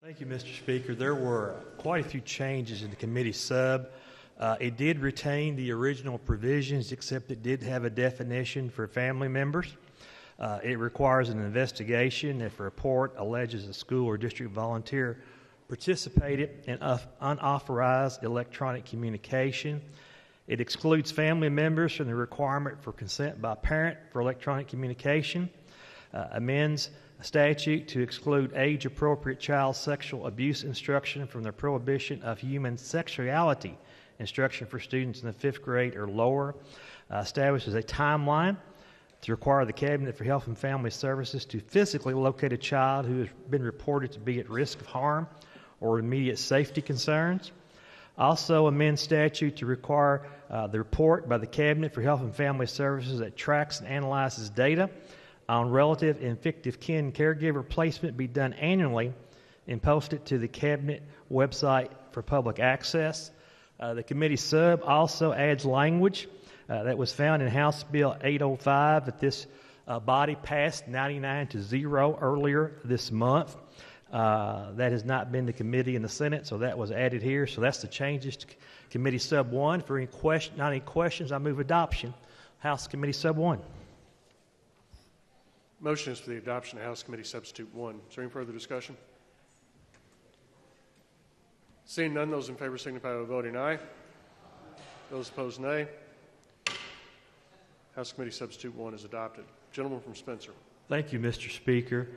Thank you, Mr. Speaker. There were quite a few changes in the committee sub. It did retain the original provisions, except it did have a definition for family members. It requires an investigation if a report alleges a school or district volunteer participated in unauthorized electronic communication. It excludes family members from the requirement for consent by parent for electronic communication. Amends a statute to exclude age-appropriate child sexual abuse instruction from the prohibition of human sexuality instruction for students in the 5th grade or lower. Establishes a timeline to require the Cabinet for Health and Family Services to physically locate a child who has been reported to be at risk of harm or immediate safety concerns. Also amend statute to require the report by the Cabinet for Health and Family Services that tracks and analyzes data on relative and fictive kin caregiver placement be done annually and posted to the Cabinet website for public access. The committee sub also adds language that was found in House Bill 805 that this body passed 99-0 earlier this month. That has not been to committee in the Senate, so that was added here. So that's the changes to Committee Sub 1. For not any questions, I move adoption. House Committee Sub 1. Motion is for the adoption of House Committee Substitute 1. Is there any further discussion? Seeing none, those in favor signify by voting aye. Those opposed, nay. House Committee Substitute 1 is adopted. Gentleman from Spencer. Thank you, Mr. Speaker.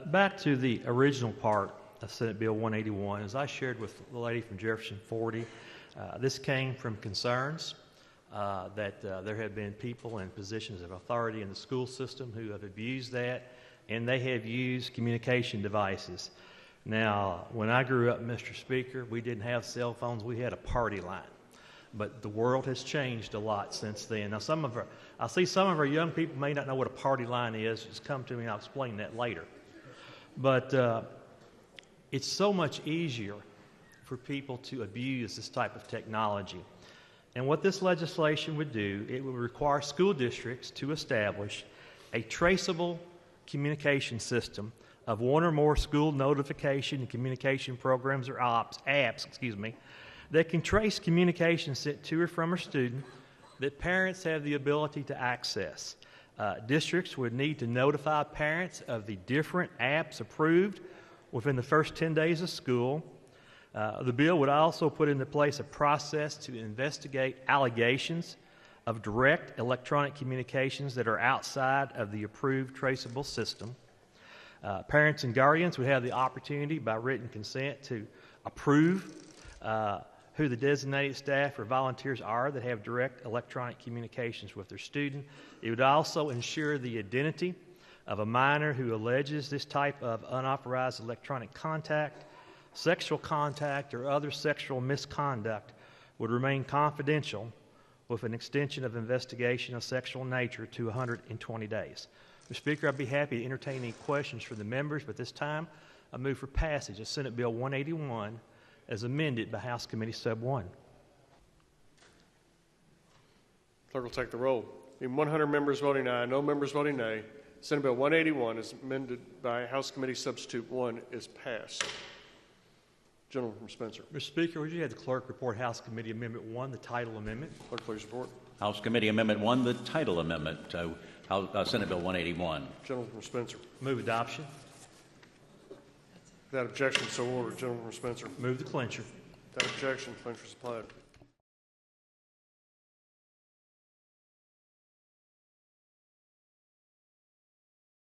Back to the original part of Senate Bill 181. As I shared with the lady from Jefferson 40, this came from concerns that there have been people in positions of authority in the school system who have abused that, and they have used communication devices. Now, when I grew up, Mr. Speaker, we didn't have cell phones. We had a party line. But the world has changed a lot since then. Now, I see some of our young people may not know what a party line is. Just come to me and I'll explain that later. But it's so much easier for people to abuse this type of technology. And what this legislation would do, it would require school districts to establish a traceable communication system of one or more school notification and communication programs or apps, that can trace communication sent to or from a student that parents have the ability to access. Districts would need to notify parents of the different apps approved within the first 10 days of school. The bill would also put into place a process to investigate allegations of direct electronic communications that are outside of the approved traceable system. Parents and guardians would have the opportunity by written consent to approve who the designated staff or volunteers are that have direct electronic communications with their student. It would also ensure the identity of a minor who alleges this type of unauthorized electronic contact, sexual contact, or other sexual misconduct would remain confidential with an extension of investigation of sexual nature to 120 days. Mr. Speaker, I'd be happy to entertain any questions from the members, but this time I move for passage of Senate Bill 181 as amended by House Committee Sub 1. Clerk will take the roll. Being 100 members voting aye, no members voting nay, Senate Bill 181 as amended by House Committee Substitute 1 is passed. Gentleman from Spencer. Mr. Speaker, would you have the clerk report House Committee Amendment 1, the title amendment? Clerk, please report. House Committee Amendment 1, the title amendment to Senate Bill 181. Gentleman from Spencer. Move adoption. Without objection, so ordered. Gentleman from Spencer. Move the clincher. Without objection, clincher is applied.